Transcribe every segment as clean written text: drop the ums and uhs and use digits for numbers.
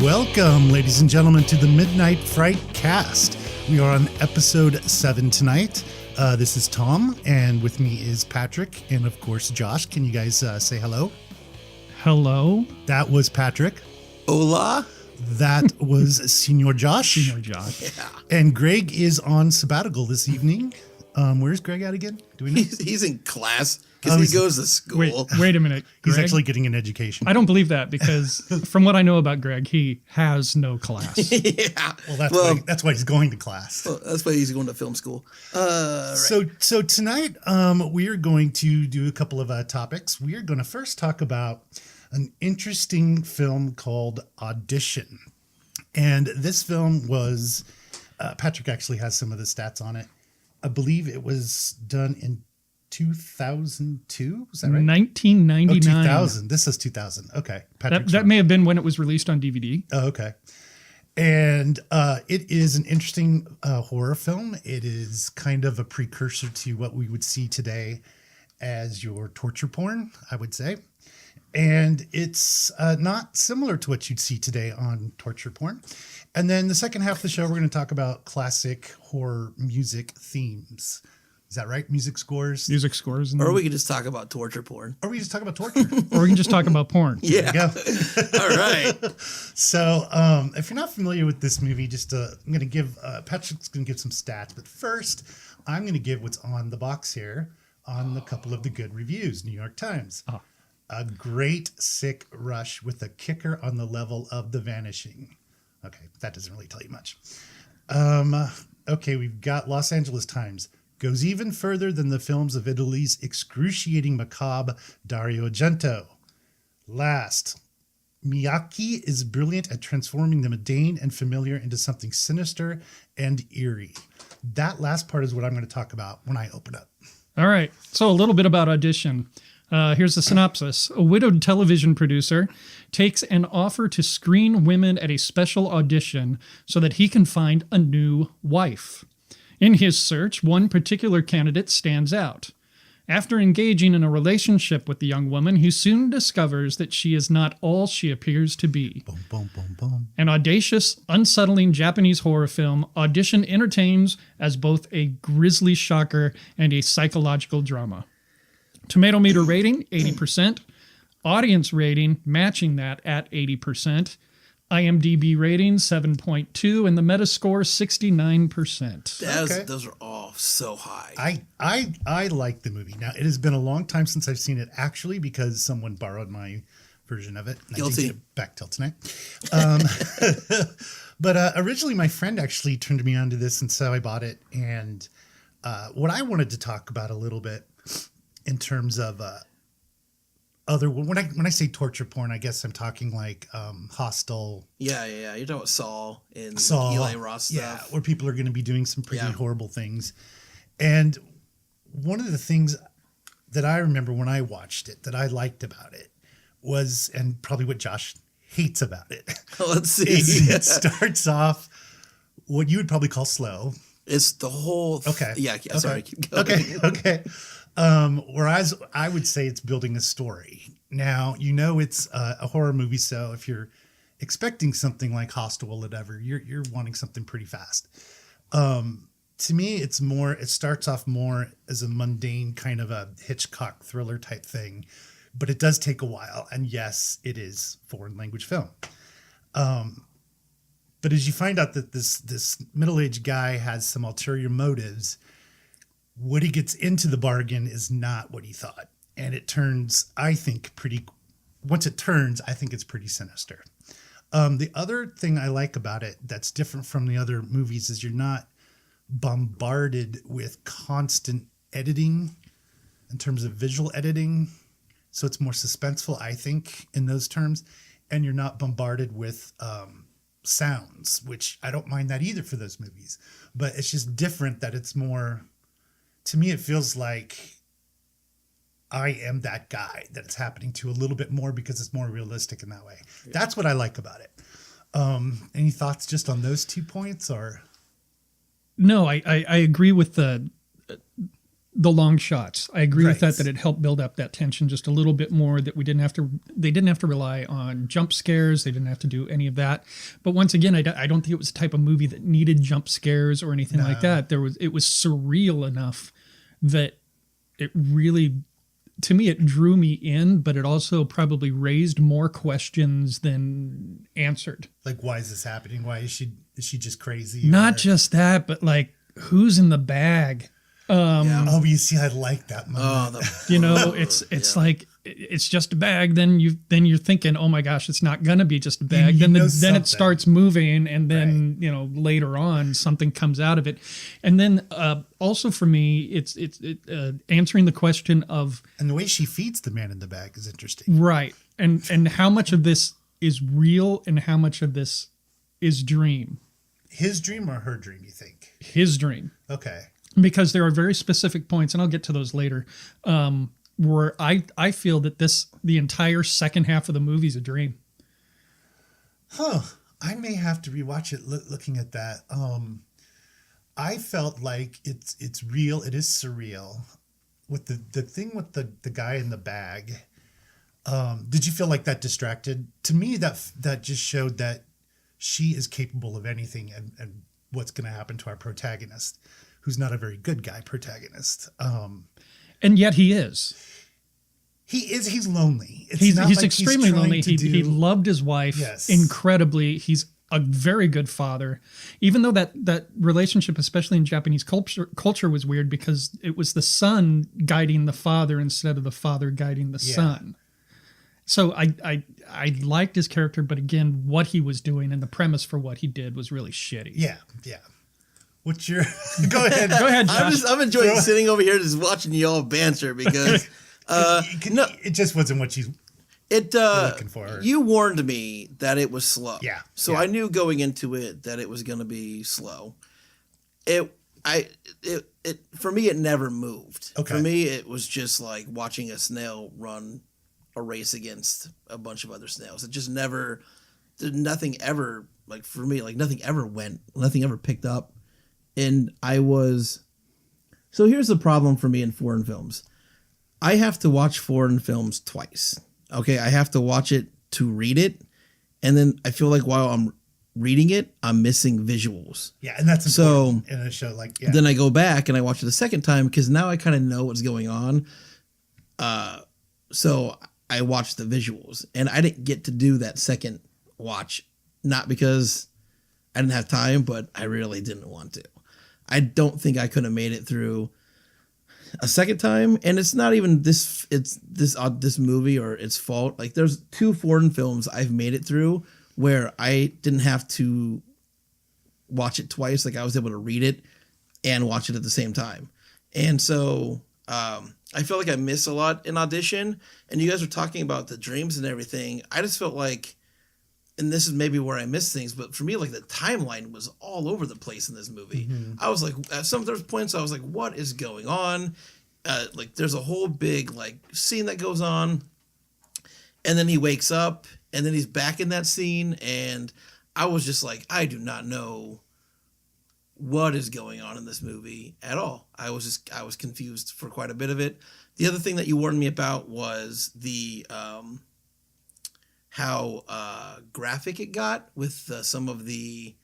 Welcome, ladies and gentlemen, to the Midnight FrightCast. We are on episode 7 tonight. This is Tom, and with me is Patrick, and of course, Josh. Can you guys say hello? Hello. That was Patrick. Hola. That was Senior Josh. Senior Josh. Yeah. And Greg is on sabbatical this evening. Where's Greg at again? Do we know? He's in class because he goes to school. Wait a minute. He's Greg? actually getting an education. I don't believe that because from what I know about Greg, he has no class. Yeah. Well, that's why he's going to class. Well, that's why he's going to film school. Right. So tonight we are going to do a couple of topics. We are going to first talk about an interesting film called Audition. And this film was, Patrick actually has some of the stats on it. I believe it was done in 2002. Was that right? 1999. Oh, 2000. This is 2000. Okay. That may have been when it was released on DVD. Oh, okay. And it is an interesting horror film. It is kind of a precursor to what we would see today as your torture porn, I would say. And it's not similar to what you'd see today on torture porn. And then the second half of the show, we're going to talk about classic horror music themes. Is that right? Music scores? Music scores. Or we could just talk about torture porn. Or we just talk about torture. Or we can just talk about porn. Yeah. There you go. All right. So if you're not familiar with this movie, just I'm going to give, Patrick's going to give some stats. But first, I'm going to give what's on the box here on a couple of the good reviews. New York Times. Oh. A great sick rush with a kicker on the level of The Vanishing. Okay, that doesn't really tell you much. Okay, we've got Los Angeles Times. Goes even further than the films of Italy's excruciating macabre Dario Argento. Last, Miyake is brilliant at transforming the mundane and familiar into something sinister and eerie. That last part is what I'm going to talk about when I open up. All right. So a little bit about Audition. Here's the synopsis. A widowed television producer takes an offer to screen women at a special audition so that he can find a new wife. In his search, one particular candidate stands out. After engaging in a relationship with the young woman, he soon discovers that she is not all she appears to be. Boom, boom, boom, boom. An audacious, unsettling Japanese horror film, Audition entertains as both a grisly shocker and a psychological drama. Tomato meter rating, 80%. Audience rating, matching that at 80%. IMDb rating, 7.2. And the Metascore, 69%. Okay. Those are all so high. I like the movie. Now, it has been a long time since I've seen it, actually, because someone borrowed my version of it. And Guilty. I didn't get it back till tonight. But originally, my friend actually turned me on to this, and so I bought it. And what I wanted to talk about a little bit in terms of when I say torture porn, I guess I'm talking like Hostel. Yeah. You're talking about Saul and Saul, Eli Roth stuff. Yeah, where people are going to be doing some pretty horrible things. And one of the things that I remember when I watched it that I liked about it was, and probably what Josh hates about it, Let's see. It starts off what you would probably call slow. It's the whole... Okay. Yeah. Okay. Sorry. Keep going. Okay. Whereas I would say it's building a story. Now, it's a horror movie, so if you're expecting something like Hostel or whatever, you're wanting something pretty fast. To me, it starts off more as a mundane kind of a Hitchcock thriller type thing, but it does take a while. And yes, it is foreign language film. But as you find out that this middle-aged guy has some ulterior motives, what he gets into the bargain is not what he thought. And it turns, I think, once it turns, I think it's pretty sinister. The other thing I like about it that's different from the other movies is you're not bombarded with constant editing in terms of visual editing. So it's more suspenseful, I think, in those terms. And you're not bombarded with sounds, which I don't mind that either for those movies. But it's just different that it's more... To me, it feels like I am that guy that it's happening to a little bit more because it's more realistic in that way. Yeah. That's what I like about it. Any thoughts just on those 2 points? Or no, I agree with the long shots. I agree with Right. that it helped build up that tension just a little bit more, that they didn't have to rely on jump scares. They didn't have to do any of that. But once again, I don't think it was the type of movie that needed jump scares or anything like that. It was surreal enough that it really, to me, it drew me in, but it also probably raised more questions than answered. Like, why is this happening? Why is she just crazy? Not Or- just that, but like, who's in the bag? Oh, you see, I like that moment. You know, it's like, it's just a bag. Then you're thinking, oh my gosh, it's not gonna be just a bag. You Then know then something. it starts moving, and then you know, later on something comes out of it. And then also for me, it's answering the question of And the way she feeds the man in the bag is interesting. right, and how much of this is real and how much of this is dream. His dream or her dream, you think? His dream. Okay. Because there are very specific points, and I'll get to those later, where I feel that the entire second half of the movie is a dream. Huh. I may have to rewatch it looking at that. I felt like it's real. It is surreal. With the thing with the guy in the bag, did you feel like that distracted? To me, that just showed that she is capable of anything and what's going to happen to our protagonist, who's not a very good guy protagonist. And yet he is. He's lonely. It's He's not like extremely trying lonely. to He do- loved his wife Yes. incredibly. He's a very good father, even though that relationship, especially in Japanese culture was weird because it was the son guiding the father instead of the father guiding the son. So I liked his character, but again, what he was doing and the premise for what he did was really shitty. Yeah. What's your... Go ahead. Go ahead, Josh. I'm enjoying sitting over here just watching y'all banter because It just wasn't what you... looking for. you warned me that it was slow. Yeah, So yeah. I knew going into it that it was going to be slow. It for me it never moved. Okay. For me it was just like watching a snail run a race against a bunch of other snails. It just never nothing ever like for me like nothing ever picked up. And so here's the problem for me in foreign films. I have to watch foreign films twice. Okay, I have to watch it to read it, and then I feel like while I'm reading it, I'm missing visuals. Yeah, and that's So important in a show like... Yeah. then I go back and I watch it a second time because now I kind of know what's going on. So I watch the visuals, and I didn't get to do that second watch, not because I didn't have time, but I really didn't want to. I don't think I could have made it through a second time, and it's not even this movie or its fault. Like there's 2 foreign films I've made it through where I didn't have to watch it twice. Like I was able to read it and watch it at the same time. And so I feel like I miss a lot in Audition, and you guys were talking about the dreams and everything. I just felt like, and this is maybe where I miss things, but for me, like the timeline was all over the place in this movie. I was like, there's points I was like, what is going on? Like there's a whole big like scene that goes on, and then he wakes up, and then he's back in that scene, and I was just like, I do not know what is going on in this movie at all. I was confused for quite a bit of it. The other thing that you warned me about was the how graphic it got with some of the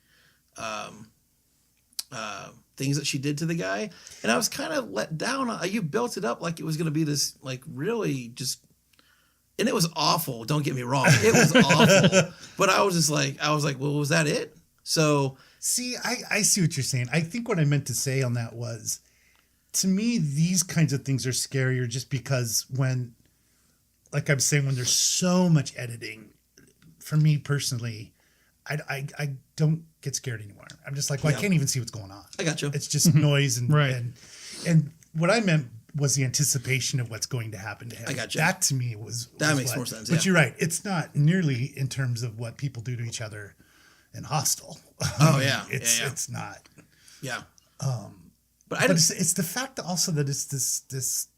things that she did to the guy, and I was kind of let down. You built it up like it was going to be this like really just, and it was awful. Don't get me wrong, it was awful. But I was like, well, was that it? So See, I see what you're saying. I think what I meant to say on that was, to me, these kinds of things are scarier just because when, like I'm saying, when there's so much editing, for me personally, I don't get scared anymore. I'm just like, well, I can't even see what's going on. I got you. It's just noise and Right. and what I meant was the anticipation of what's going to happen to him. I got you. That to me was Makes what- more sense, But yeah. you're right. It's not nearly in terms of what people do to each other in Hostel. Oh, yeah. it's Yeah. it's not. Yeah. But But it's the fact also that it's this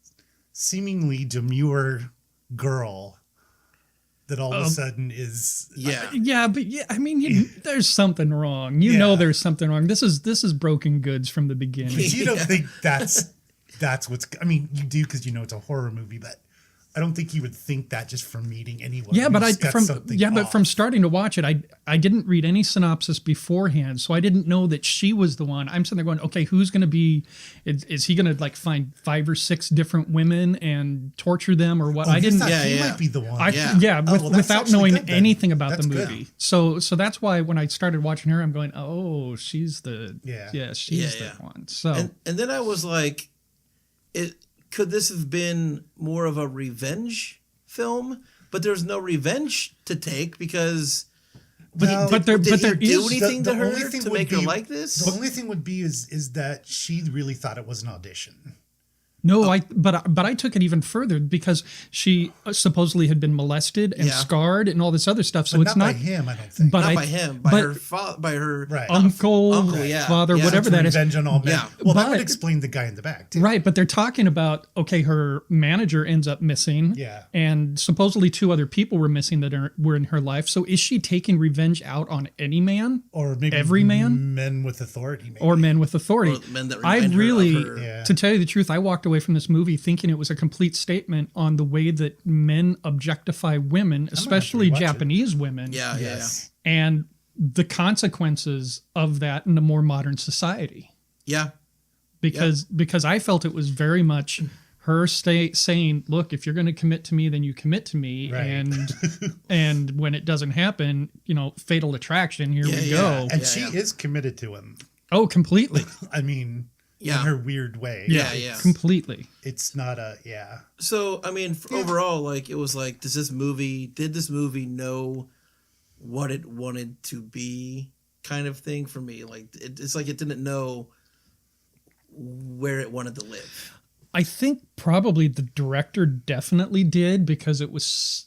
seemingly demure girl that all of a sudden is yeah. Yeah, but I mean, there's something wrong. You Yeah. know, there's something wrong. This is broken goods from the beginning. But you don't think that's that's what's. I mean, you do because you know it's a horror movie, but I don't think you would think that just from meeting anyone. Yeah, but who's got something but off. from starting to watch it, I didn't read any synopsis beforehand, so I didn't know that she was the one. I'm sitting there going, okay, who's going to be? Is he going to like find 5 or 6 different women and torture them or what? Oh, I didn't. He yeah. might be the one. Without that's knowing good then. anything about That's the good. movie. So that's why when I started watching her, I'm going, oh, she's the she's the one. So And then I was like, could this have been more of a revenge film? But there's no revenge to take because. But there did he do is anything the to her only thing to would make her be- like this? The only thing would be is that she really thought it was an audition. No, but I took it even further because she supposedly had been molested and Yeah. scarred and all this other stuff. So But it's not not by him, I don't think. But Not I, by him, by but her father, by her Right. uncle, yeah. father, Yeah. whatever To that is. revenge on all men. Yeah. Well, that would But- explain the guy in the back too. Right, but they're talking about okay, her manager ends up missing, Yeah. and supposedly 2 other people were missing that were in her life. So is she taking revenge out on any man Or maybe Every man? men with authority, maybe. or men with authority? Or men that I remind her of really, her- Yeah. to tell you the truth, I walked away from this movie thinking it was a complete statement on the way that men objectify women, especially rewatch it. Japanese women, Yeah, Yes. and the consequences of that in a more modern society. yeah. Because I felt it was very much her saying, look, if you're going to commit to me, then you commit to me. Right. And when it doesn't happen, fatal attraction, here Yeah, we yeah. go. And Yeah, she yeah. is committed to him. Oh, completely. I mean, Yeah. in her weird way. Yeah, yeah. Completely. It's not a So I mean, overall, like it was like, did this movie know what it wanted to be, kind of thing for me? Like it's like it didn't know where it wanted to live. I think probably the director definitely did because it was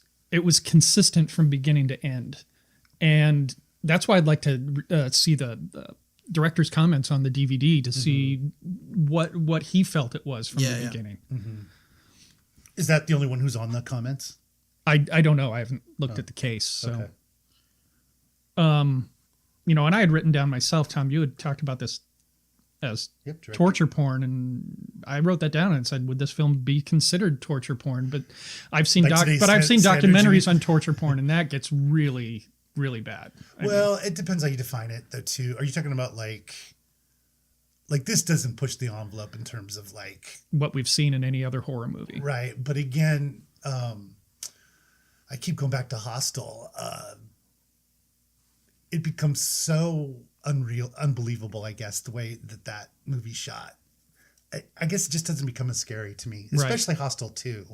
consistent from beginning to end. And that's why I'd like to see the director's comments on the DVD to see what he felt it was from the beginning. Is that the only one who's on the comments? I don't know. I haven't looked at the case. So, Okay. and I had written down myself, Tom, you had talked about this as Yep, torture porn, and I wrote that down and said, would this film be considered torture porn? But I've seen Like today's seen standards, you documentaries mean? on torture porn, and that gets really, really bad. Well, it depends how you define it, though. Too. Are you talking about like this doesn't push the envelope in terms of like What we've seen in any other horror movie. right? But again, I keep going back to Hostel. It becomes so unbelievable. I guess the way that movie shot. I guess it just doesn't become as scary to me, Right. especially Hostel 2,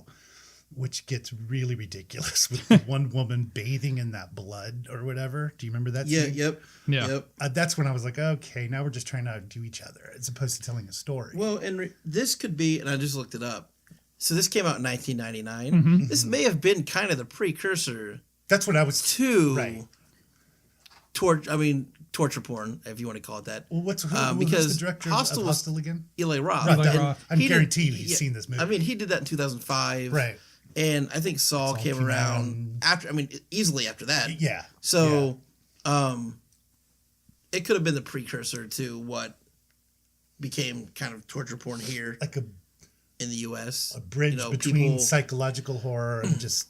which gets really ridiculous with the one woman bathing in that blood or whatever. Do you remember that Yeah. scene? Yep. Yeah. Yep. That's when I was like, okay, now we're just trying to outdo each other as opposed to telling a story. Well, and this could be, and I just looked it up. So this came out in 1999. Mm-hmm. This may have been kind of the precursor That's what I was. to Right. torture porn, if you want to call it that. Well, who's because the director Hostel of was- Hostel again? Eli Roth. Right, Eli And Roth. I'm he did- guaranteed he's seen this movie. I mean, he did that in 2005. Right. And I think Saw Saw came came around after, easily after that. Yeah. So, it could have been the precursor to what became kind of torture porn here like a in the U.S. bridge between people, psychological horror and just.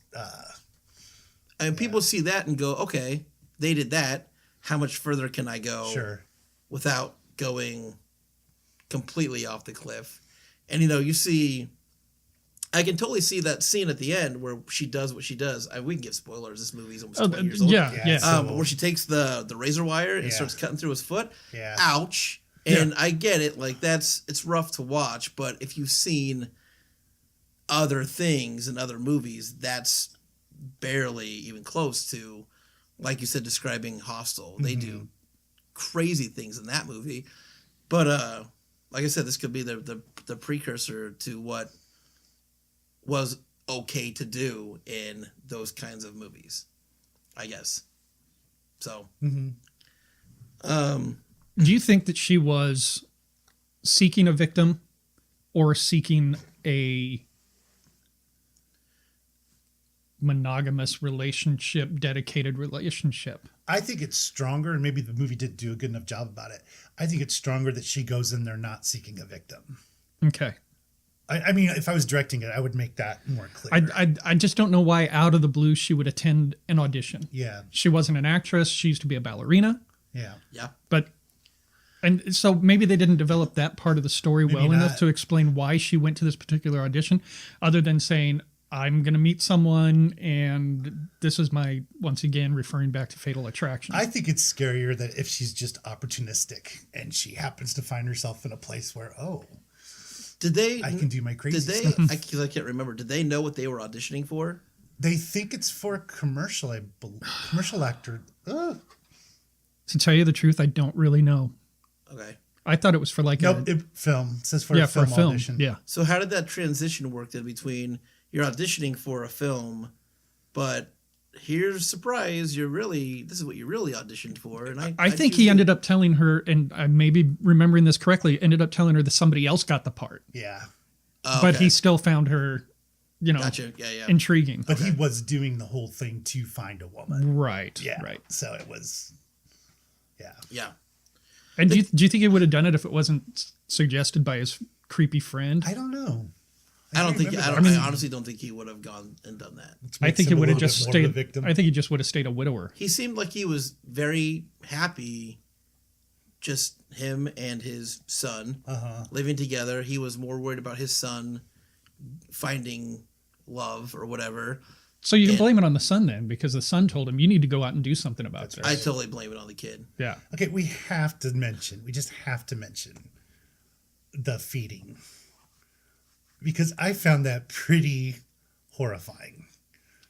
and people see that and go, okay, they did that. How much further can I go? Sure. Without going completely off the cliff. And you see, I can totally see that scene at the end where she does what she does. We can give spoilers. This movie's almost 20 years old. Yeah. so- Where she takes the razor wire and Yeah. starts cutting through his foot. Yeah. Ouch. And I get it. Like it's rough to watch, but if you've seen other things in other movies, that's barely even close to, like you said, describing Hostel. They do crazy things in that movie. But like I said, this could be the precursor to what was okay to do in those kinds of movies, I guess. So, Do you think that she was seeking a victim or seeking a monogamous relationship, dedicated relationship? I think it's stronger, and maybe the movie didn't do a good enough job about it. I think it's stronger that she goes in there not seeking a victim. Okay. I mean, if I was directing it, I would make that more clear. I just don't know why out of the blue she would attend an audition. Yeah. She wasn't an actress. She used to be a ballerina. Yeah. Yeah. But, and so maybe they didn't develop that part of the story well enough not. to explain why she went to this particular audition, other than saying, I'm going to meet someone, and this is my, once again, referring back to Fatal Attraction. I think it's scarier that if she's just opportunistic and she happens to find herself in a place where, I can do my crazy stuff. Because I can't remember. Did they know what they were auditioning for? They think it's for a commercial, I believe. Commercial actor. Ugh. To tell you the truth, I don't really know. Okay. I thought it was for like Nope, film. It says for a film audition. Yeah. So how did that transition work then between you're auditioning for a film, but here's a surprise, this is what you really auditioned for. And I think he ended up telling her, and I may be remembering this correctly, ended up telling her that somebody else got the part. Yeah. But he still found her, Gotcha. Yeah. intriguing. But he was doing the whole thing to find a woman. Right. Yeah. Right. So it was, yeah. Yeah. And do you think he would have done it if it wasn't suggested by his creepy friend? I don't know. I honestly don't think he would have gone and done that. I think he would have just stayed. Victim. I think he just would have stayed a widower. He seemed like he was very happy, just him and his son living together. He was more worried about his son finding love or whatever. So you can blame it on the son then, because the son told him, you need to go out and do something about this. I totally blame it on the kid. Yeah. Okay, we just have to mention the feeding. Because I found that pretty horrifying.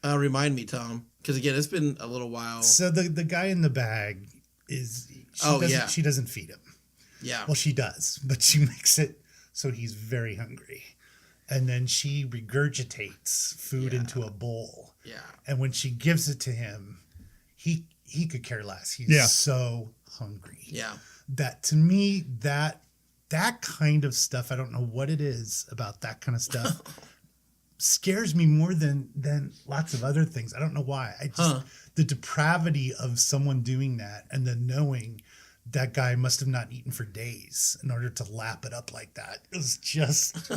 Remind me, Tom, because again, it's been a little while. So the guy in the bag she doesn't feed him. Yeah. Well, she does, but she makes it so he's very hungry. And then she regurgitates food into a bowl. Yeah. And when she gives it to him, he could care less. He's so hungry. Yeah. That to me, that kind of stuff, I don't know what it is about that kind of stuff, scares me more than lots of other things. I don't know why. The depravity of someone doing that, and then knowing that guy must have not eaten for days in order to lap it up like that. It was just,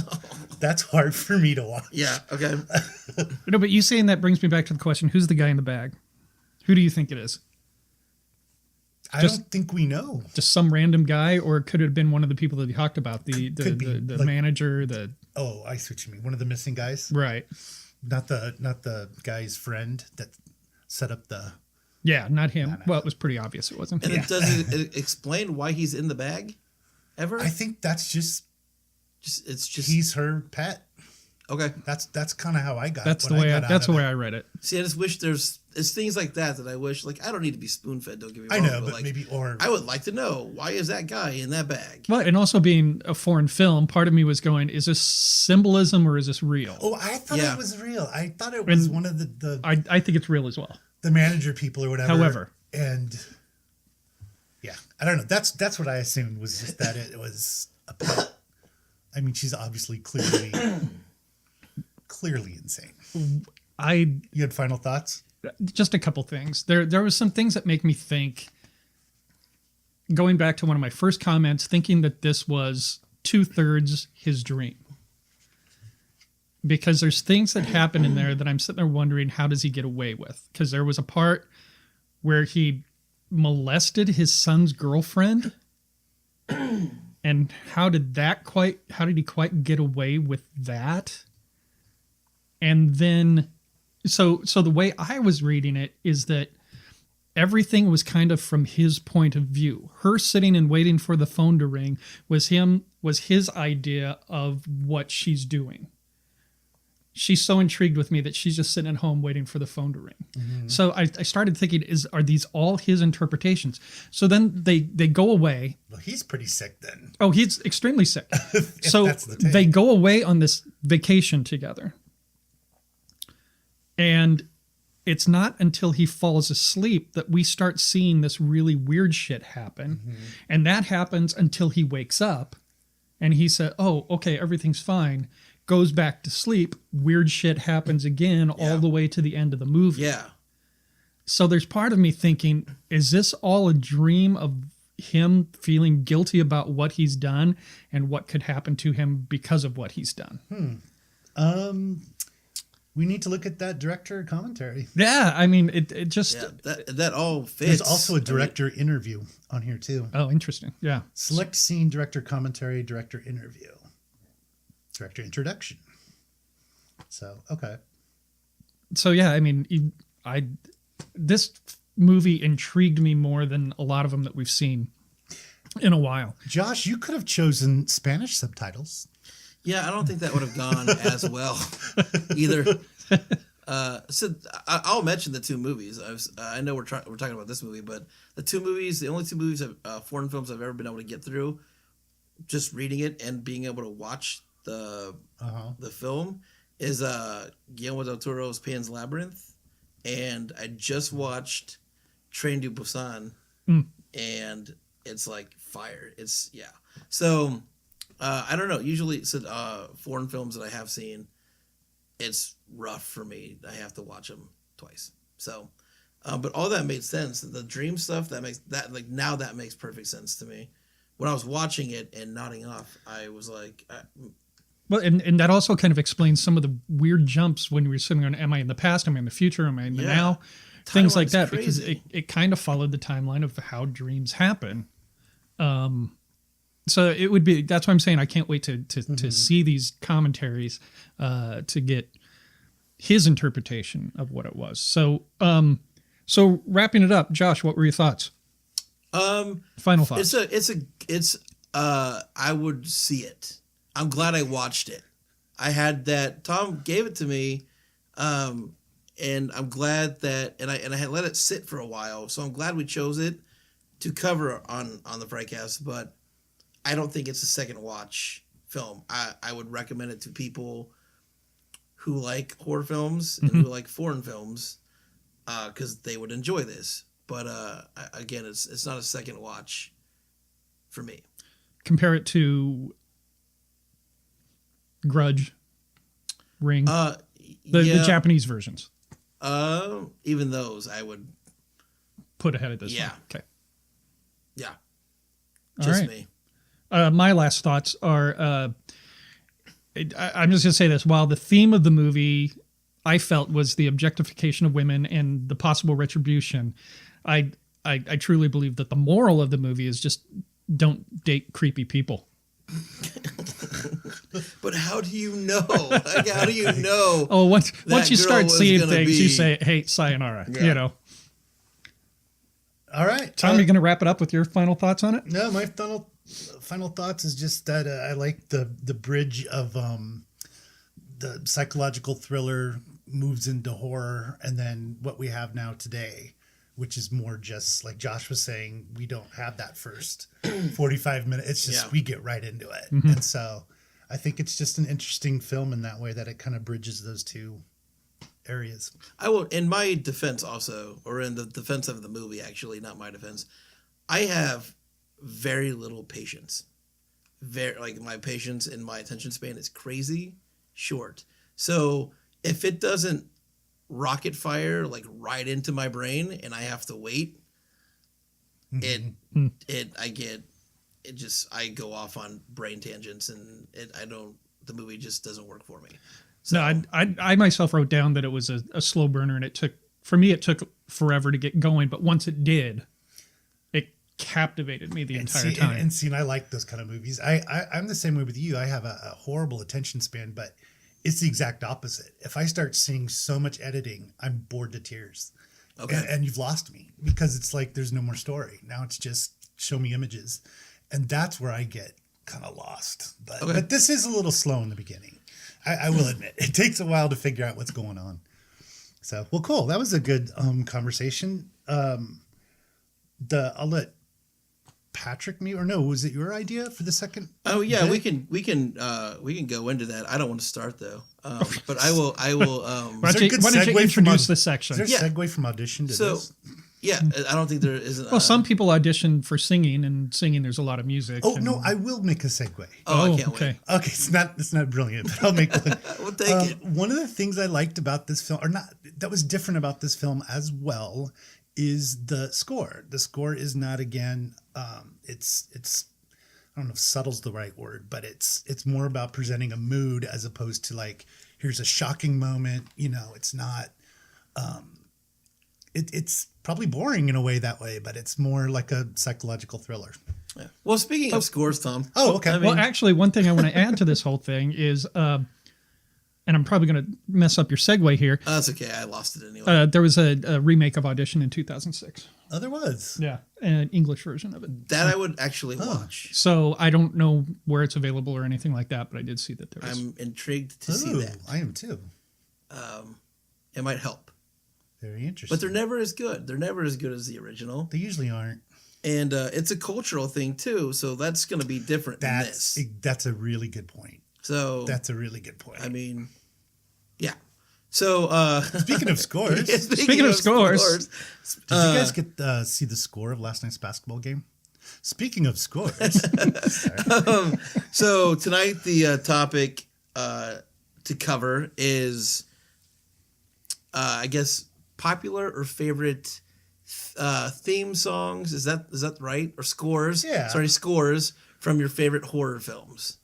that's hard for me to watch. Yeah. Okay. No, but you saying that brings me back to the question, who's the guy in the bag? Who do you think it is? I don't think we know. Just some random guy, or could it have been one of the people that he talked about, the manager, Oh, I see what you mean. One of the missing guys? Right. Not the guy's friend that set up the... Yeah, not him. No. Well, it was pretty obvious it wasn't. And does it explain why he's in the bag ever? I think that's just he's her pet. Okay. That's kind of how I got it. That's the way I read it. See, I just wish it's things like that I wish, like, I don't need to be spoon fed, don't get me wrong. I know, but like, I would like to know, why is that guy in that bag? Well, and also being a foreign film, part of me was going, is this symbolism or is this real? Oh, I thought it was real. I thought it was one of the I think it's real as well. The manager people or whatever. However. And yeah, I don't know. That's what I assumed, was just that it was a pet. I mean, she's obviously clearly insane. You had final thoughts? Just a couple things. There was some things that make me think, going back to one of my first comments, thinking that this was 2/3 his dream. Because there's things that happen in there that I'm sitting there wondering, how does he get away with? Because there was a part where he molested his son's girlfriend. And how did he quite get away with that? And then, so the way I was reading it is that everything was kind of from his point of view. Her sitting and waiting for the phone to ring was his idea of what she's doing. She's so intrigued with me that she's just sitting at home waiting for the phone to ring. Mm-hmm. So I started thinking, are these all his interpretations? So then they go away. Well, he's pretty sick then. Oh, he's extremely sick. So they go away on this vacation together. And it's not until he falls asleep that we start seeing this really weird shit happen. Mm-hmm. And that happens until he wakes up and he said, oh, okay, everything's fine. Goes back to sleep. Weird shit happens again all the way to the end of the movie. Yeah. So there's part of me thinking, is this all a dream of him feeling guilty about what he's done and what could happen to him because of what he's done. We need to look at that director commentary. Yeah, I mean, it just... Yeah, that all fits. There's also a director interview on here too. Oh, interesting. Yeah. Select scene, director commentary, director interview, director introduction. So, okay. So, yeah, I mean, this movie intrigued me more than a lot of them that we've seen in a while. Josh, you could have chosen Spanish subtitles. Yeah, I don't think that would have gone as well either. So I'll mention the two movies. I know we're talking about this movie, but the only two movies, foreign films I've ever been able to get through, just reading it and being able to watch the film, is Guillermo del Toro's Pan's Labyrinth, and I just watched Train to Busan, and it's like fire. So. I don't know. Usually, foreign films that I have seen, it's rough for me. I have to watch them twice. So, but all that made sense. The dream stuff that makes perfect sense to me. When I was watching it and nodding off, I was like, well, and that also kind of explains some of the weird jumps when we were sitting on, am I in the past? Am I in the future? Am I in the now? Things like that, crazy. Because it kind of followed the timeline of how dreams happen. So it would be, that's why I'm saying I can't wait to see these commentaries to get his interpretation of what it was. So so wrapping it up, Josh, what were your thoughts? Final thoughts. I would see it. I'm glad I watched it. I had that, Tom gave it to me, and I'm glad that, and I had let it sit for a while, so I'm glad we chose it to cover on the FrightCast, but I don't think it's a second watch film. I would recommend it to people who like horror films and who like foreign films, because they would enjoy this. But again, it's not a second watch for me. Compare it to Grudge, Ring, the Japanese versions. Even those I would put ahead of this. Yeah. One. Okay. Yeah. Just me. My last thoughts are, I'm just going to say this. While the theme of the movie I felt was the objectification of women and the possible retribution, I truly believe that the moral of the movie is just don't date creepy people. But how do you know? Like, how do you know? Oh, once you start seeing things, you say, hey, sayonara, you know. All right. Tom, you going to wrap it up with your final thoughts on it? No, my final thoughts is just that I like the bridge of the psychological thriller moves into horror, and then what we have now today, which is more just like Josh was saying, we don't have that first 45 minutes. It's just we get right into it. Mm-hmm. And so I think it's just an interesting film in that way, that it kind of bridges those two areas. I will, in my defense also, or in the defense of the movie, actually, not my defense, I have very little patience. My patience and my attention span is crazy short. So if it doesn't rocket fire like right into my brain and I have to wait, I go off on brain tangents, and the movie just doesn't work for me. So, no, I myself wrote down that it was a slow burner, and it took forever to get going, but once it did, it captivated me the entire time. And I like those kind of movies. I'm the same way with you. I have a horrible attention span, but it's the exact opposite. If I start seeing so much editing, I'm bored to tears. Okay. And you've lost me, because it's like there's no more story. Now it's just show me images. And that's where I get kind of lost. But this is a little slow in the beginning. I will admit. It takes a while to figure out what's going on. So, well, cool. That was a good conversation. I'll let Patrick was it your idea for the second? Oh yeah, bit? we can go into that. I don't want to start though, but I will. Why don't you introduce the section? Is there a segue from Audition to this? Yeah, I don't think there isn't. Well, some people audition for singing, and singing there's a lot of music. Oh no, I will make a segue. I can't wait. Okay, it's not brilliant, but I'll make one. We'll take it. One of the things I liked about this film, that was different about this film as well, is the score. The score is not, again, it's I don't know if subtle's the right word, but it's more about presenting a mood as opposed to like, here's a shocking moment. You know, it's not, it's probably boring in a way that way, but it's more like a psychological thriller. Yeah. Well, speaking of scores, Tom. Oh, okay. Well, actually, one thing I want to add to this whole thing is, and I'm probably going to mess up your segue here. That's okay. I lost it anyway. There was a remake of Audition in 2006. Oh, there was. Yeah, an English version of it. That I would actually watch. So I don't know where it's available or anything like that, but I did see that there was. I'm intrigued to see that. I am too. It might help. Very interesting. But they're never as good. They're never as good as the original. They usually aren't. And it's a cultural thing too, so that's going to be different than this. That's a really good point. So that's a really good point. I mean, yeah. So speaking of scores, speaking of scores, did you guys get see the score of last night's basketball game? Speaking of scores, so tonight the topic to cover is, I guess, popular or favorite theme songs. Is that right? Or scores? Yeah. Sorry, scores from your favorite horror films.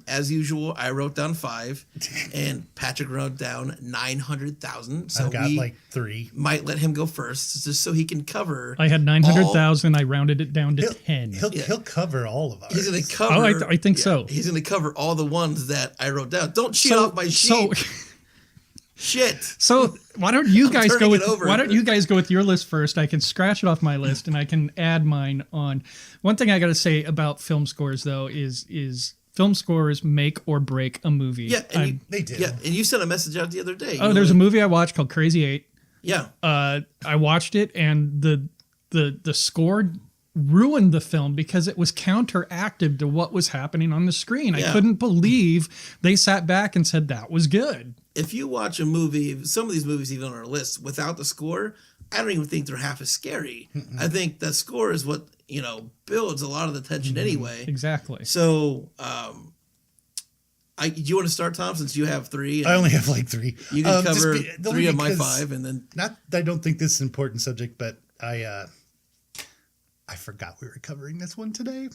As usual, I wrote down 5, and Patrick wrote down 900,000. So I got like 3. Might let him go first, just so he can cover. I had 900,000. I rounded it down to 10. He'll cover all of ours. He's going to cover. Oh, I think so. He's going to cover all the ones that I wrote down. Don't cheat off my sheet. Shit. So why don't you guys go with over. Why don't you guys go with your list first? I can scratch it off my list and I can add mine on. One thing I got to say about film scores though is film scores make or break a movie. Yeah, and they do. Yeah, and you sent a message out the other day. Oh, there's a movie I watched called Crazy 8. Yeah. I watched it and the score ruined the film because it was counteractive to what was happening on the screen. Yeah. I couldn't believe they sat back and said that was good. If you watch a movie, some of these movies even on our list, without the score, I don't even think they're half as scary. I think the score is what, builds a lot of the tension anyway. Exactly. So, do you want to start, Tom, since you have 3? I only have like 3. You can cover 3 of my 5, and then... Not that I don't think this is an important subject, but I forgot we were covering this one today.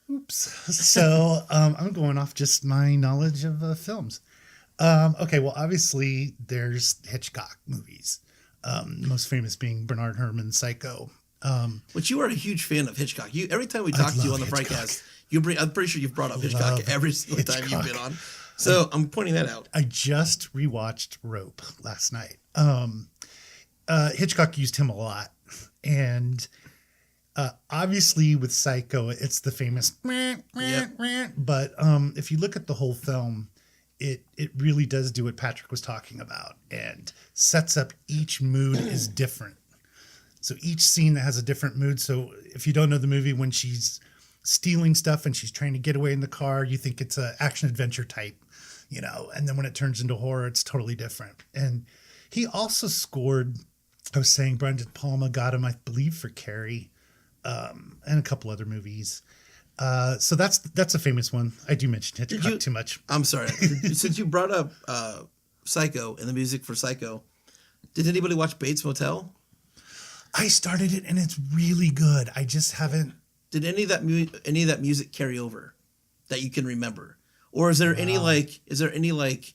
Oops. So I'm going off just my knowledge of films. Okay, well, obviously there's Hitchcock movies. Most famous being Bernard Herrmann's Psycho. Which you are a huge fan of Hitchcock. Every time we talk to you on the FrightCast, I'm pretty sure you've brought up Hitchcock every single time you've been on. So I'm pointing that out. I just rewatched Rope last night. Hitchcock used him a lot. And obviously with Psycho, it's the famous but if you look at the whole film, it really does do what Patrick was talking about and sets up each mood is different. So each scene has a different mood. So if you don't know the movie, when she's stealing stuff and she's trying to get away in the car, you think it's an action adventure type, and then when it turns into horror, it's totally different. And he also scored, I was saying Brian De Palma got him, I believe, for Carrie, and a couple other movies. So that's a famous one. I do mention Hitchcock too much. I'm sorry. Since you brought up Psycho and the music for Psycho, did anybody watch Bates Motel? I started it and it's really good. I just haven't. Did any of that music carry over that you can remember, or is there any like? Is there any like?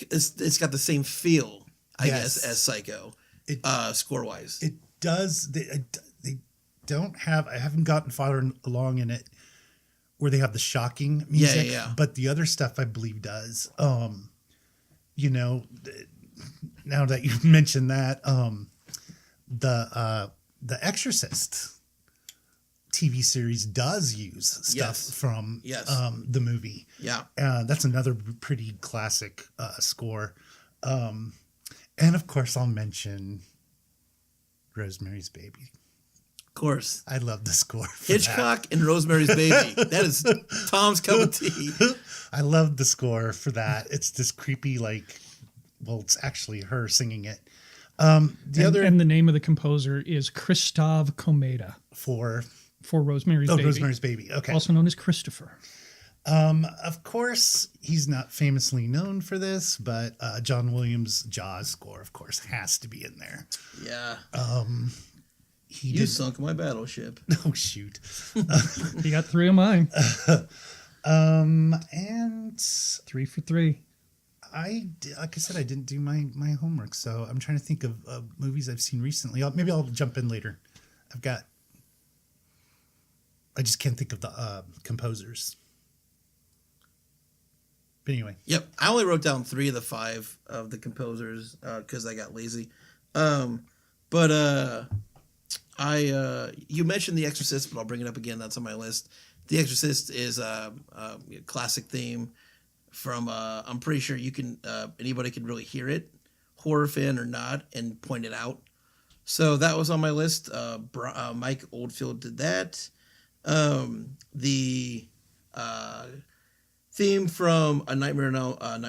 It's got the same feel, I guess, as Psycho, score wise. It does. They don't have. I haven't gotten far along in it where they have the shocking music. Yeah. But the other stuff I believe does. Now that you mentioned that, the Exorcist TV series does use stuff from the movie. Yeah. That's another pretty classic score. And of course I'll mention Rosemary's Baby. Of course. I love the score for Hitchcock and Rosemary's Baby. That is Tom's cup of tea. I love the score for that. It's this creepy, it's actually her singing it. And the name of the composer is Christophe Komeda for Rosemary's Baby. Rosemary's Baby. Okay. Also known as Christopher. Of course, he's not famously known for this, but John Williams' Jaws score, of course, has to be in there. Yeah. He You did. sunk my battleship. Oh shoot. You got 3 of mine. And 3 for 3. like I said, I didn't do my homework, so I'm trying to think of movies I've seen recently. Maybe I'll jump in later. I just can't think of the composers. But anyway, Yep, I only wrote down 3 of the 5 of the composers because I got lazy. You mentioned The Exorcist, but I'll bring it up again. That's on my list. The Exorcist is a classic theme from. I'm pretty sure you can. Anybody can really hear it, horror fan or not, and point it out. So that was on my list. Mike Oldfield did that. The theme from A Nightmare on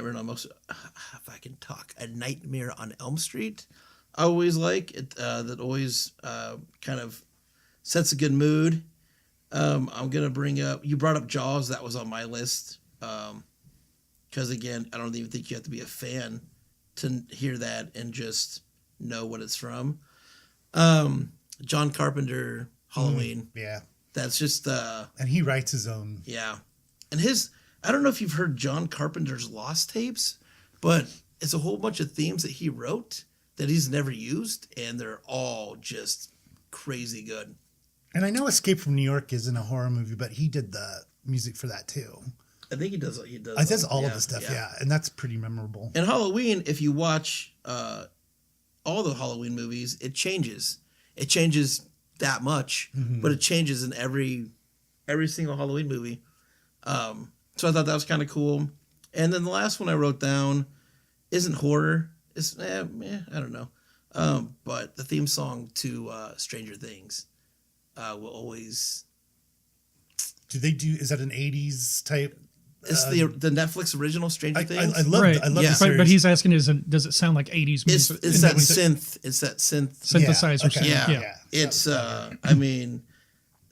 Elm Street. I always like it. That always kind of sets a good mood. I'm gonna bring up. You brought up Jaws. That was on my list. Because again, I don't even think you have to be a fan to hear that and just know what it's from. John Carpenter, Halloween. yeah, That's just and he writes his own. yeah. And I don't know if you've heard John Carpenter's Lost Tapes, but it's a whole bunch of themes that he wrote that he's never used, and they're all just crazy good. And I know Escape from New York isn't a horror movie, but he did the music for that too. I think he does I does all of the stuff, yeah, and that's pretty memorable. And Halloween, if you watch all the Halloween movies, it changes. It changes that much, but it changes in every single Halloween movie. So I thought that was kind of cool. And then the last one I wrote down isn't horror. It's I don't know. But the theme song to Stranger Things will always. Is that an 80s type? It's the Netflix original Stranger Things. I love Yeah. the series. But he's asking, does it sound like 80s music? It's that synth. It's that synth. Synthesizer. okay. sound. Yeah. It's I mean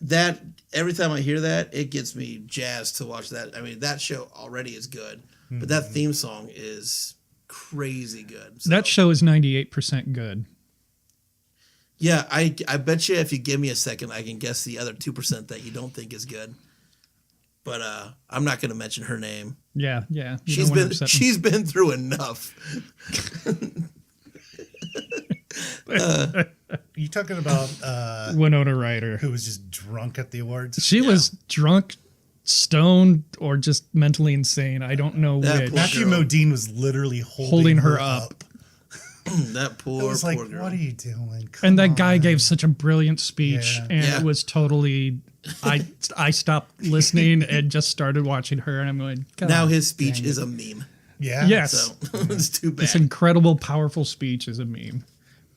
that every time I hear that, it gets me jazzed to watch that. I mean, that show already is good, but that theme song is crazy good. So, That show is 98% good. yeah, I bet you if you give me a second, I can guess the other 2% that you don't think is good. But I'm not going to mention her name. Yeah. You don't wanna upset me. She's been through enough. You talking about Winona Ryder. who was just drunk at the awards? She was drunk, stoned, or just mentally insane. I don't know That which. poor Matthew girl. Modine was literally Holding her up. That It poor was like, girl. what are you doing? And that Come guy on. gave such a brilliant speech, Yeah. and Yeah. it was totally. I stopped listening and just started watching her, and I'm going. God Now his speech dang is it." a meme. Yeah. Yes. So it's too bad. This incredible, powerful speech is a meme.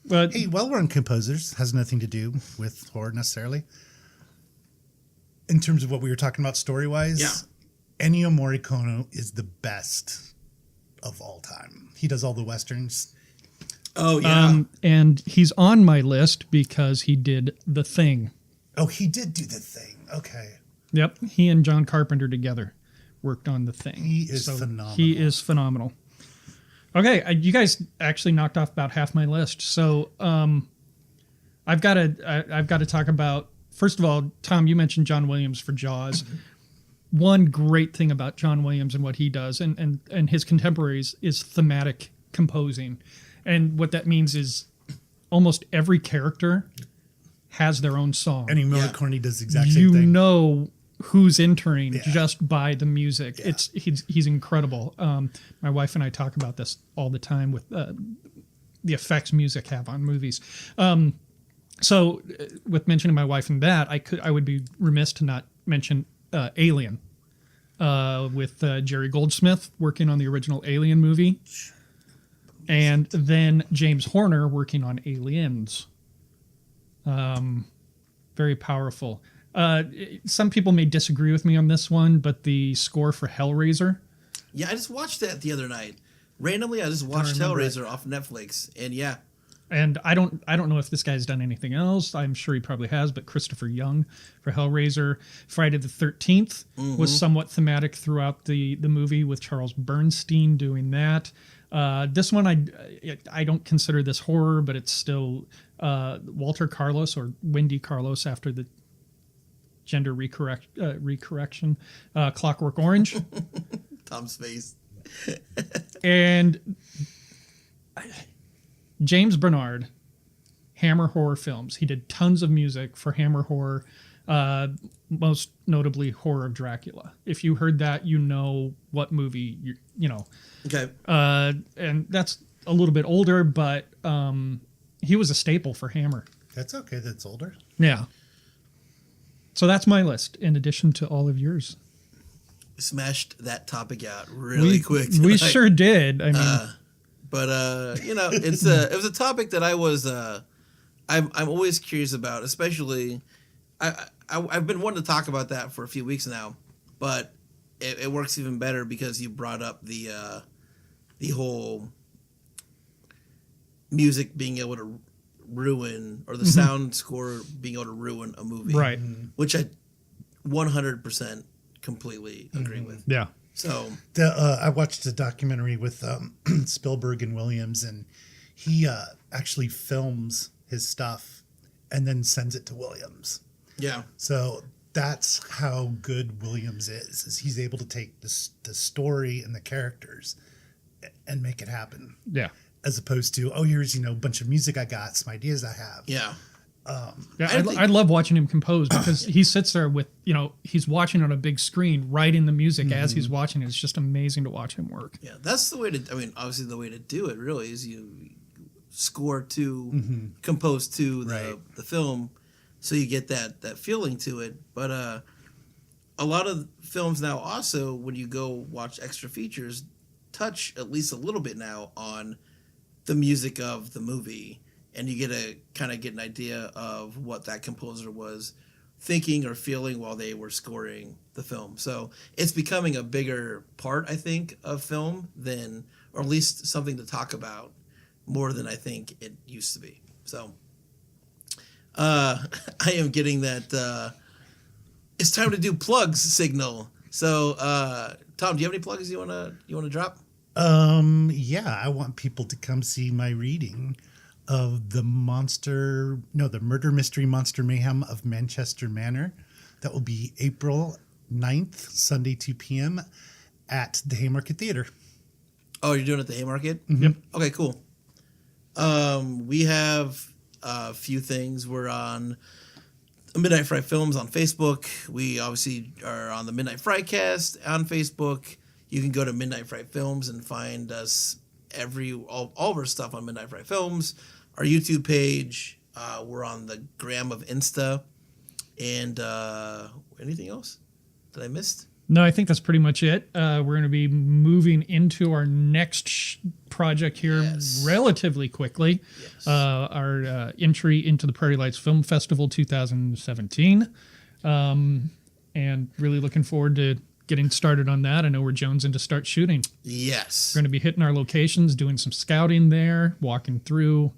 But Hey, well-run composers has nothing to do with horror necessarily. In terms of what we were talking about story-wise, Yeah. Ennio Morricone is the best of all time. He does all the westerns. Oh yeah. and he's on my list because he did The Thing. Oh, he did do the thing. Okay. Yep, he and John Carpenter together worked on The Thing. He is phenomenal. He is phenomenal. Okay, you guys actually knocked off about half my list. So I've got to talk about, first of all, Tom, you mentioned John Williams for Jaws. One great thing about John Williams and what he does and his contemporaries is thematic composing. And what that means is almost every character has their own song. Ennio Morricone does the exact same You thing. know who's entering Yeah. just by the music. Yeah. He's incredible. My wife and I talk about this all the time with the effects music have on movies. So with mentioning my wife and that, I would be remiss to not mention Alien with Jerry Goldsmith working on the original Alien movie, and then James Horner working on Aliens. Very powerful. Some people may disagree with me on this one, but the score for Hellraiser, Yeah, I just watched that the other night. Randomly, I just watched remember Hellraiser off Netflix, and yeah, And I don't know if this guy's done anything else. I'm sure he probably has, but Christopher Young for Hellraiser. Friday the 13th was somewhat thematic throughout the movie, with Charles Bernstein doing that. This one, I don't consider this horror, but it's still Walter Carlos, or Wendy Carlos after the gender recorrection, Clockwork Orange. Tom's face. And James Bernard, Hammer Horror Films. He did tons of music for Hammer Horror, most notably Horror of Dracula. If you heard that, you know what movie you know. Okay. And that's a little bit older, but he was a staple for Hammer. That's okay. That's older. Yeah. So that's my list, in addition to all of yours. Smashed that topic out really quick tonight. We sure did. I mean, but you know, it was a topic that I was I'm always curious about, especially I've been wanting to talk about that for a few weeks now, but it works even better because you brought up the whole music being able to ruin, or the sound score being able to ruin a movie, right? Which I 100% completely agree with. Yeah. So I watched a documentary with Spielberg and Williams, and he actually films his stuff and then sends it to Williams. yeah, So that's how good Williams is he's able to take the story and the characters and make it happen. Yeah. As opposed to, oh, here's, a bunch of music I got, some ideas I have. yeah. Yeah, I love watching him compose, because he sits there with, he's watching on a big screen, writing the music as he's watching it. It's just amazing to watch him work. Yeah, that's the way to, obviously the way to do it really is you score to, compose to the film, so you get that feeling to it. But a lot of films now also, when you go watch extra features, touch at least a little bit now on the music of the movie. And you get an idea of what that composer was thinking or feeling while they were scoring the film. So it's becoming a bigger part, I think, of film than, or at least something to talk about more than I think it used to be. So I am getting that it's time to do plugs signal. So Tom, do you have any plugs you wanna drop? Yeah, I want people to come see my reading of the Murder Mystery Monster Mayhem of Manchester Manor. That will be April 9th, Sunday, 2 p.m. at the Haymarket Theater. Oh, you're doing it at the Haymarket? Yep. Okay, cool. We have a few things. We're on Midnight Fright Films on Facebook. We obviously are on the Midnight FrightCast on Facebook. You can go to Midnight Fright Films and find us all of our stuff on Midnight Fright Films, our YouTube page. We're on the gram of Insta, and anything else that I missed? No, I think that's pretty much it. We're going to be moving into our next project here relatively quickly. Yes. Our entry into the Prairie Lights Film Festival 2017, and really looking forward to getting started on that. I know we're jonesing to start shooting. Yes. We're going to be hitting our locations, doing some scouting there, walking through.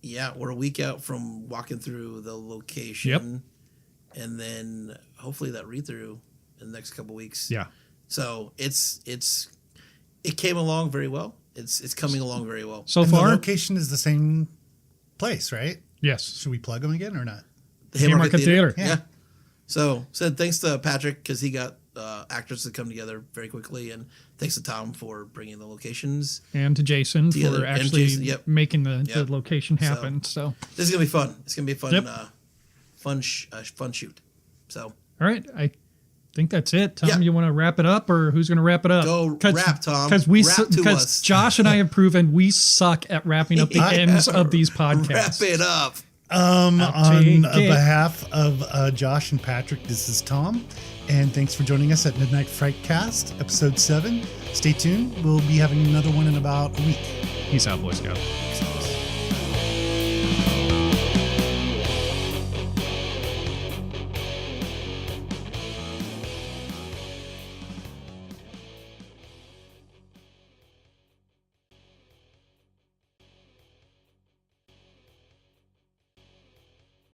Yeah, we're a week out from walking through the location. Yep. And then hopefully that read-through in the next couple weeks. Yeah. So it came along very well. It's coming along very well. So and far, the location is the same place, right? Yes. Should we plug them again or not? The Haymarket Theater. Yeah. So said thanks to Patrick, because he got actors to come together very quickly, and thanks to Tom for bringing the locations, and to Jason together, for actually making the Yep. location happen. So this is gonna be fun. It's gonna be a fun, Yep. fun shoot. So all right, I think that's it. Tom, Yeah. you want to wrap it up, or who's going to wrap it up? Go wrap, Tom. Because Josh and I have proven we suck at wrapping up the ends of these podcasts. Wrap it up. On behalf of Josh and Patrick, this is Tom, and thanks for joining us at Midnight FrightCast, episode 7. Stay tuned. We'll be having another one in about a week. Peace out, Boy Scout.